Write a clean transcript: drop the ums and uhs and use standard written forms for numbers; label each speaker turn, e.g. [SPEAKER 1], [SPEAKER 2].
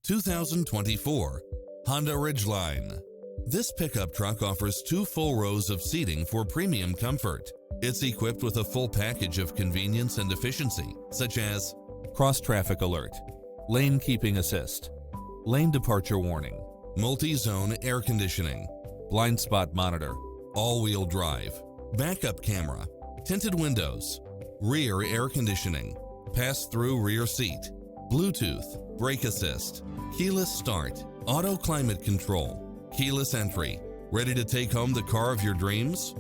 [SPEAKER 1] 2024 Honda Ridgeline. This pickup truck offers 2 full rows of seating for premium comfort. It's equipped with a full package of convenience and efficiency, such as cross-traffic alert, lane keeping assist, lane departure warning, multi-zone air conditioning, blind spot monitor, all-wheel drive, backup camera, tinted windows, rear air conditioning, pass-through rear seat, Bluetooth, brake assist, keyless start, auto climate control, keyless entry. Ready to take home the car of your dreams?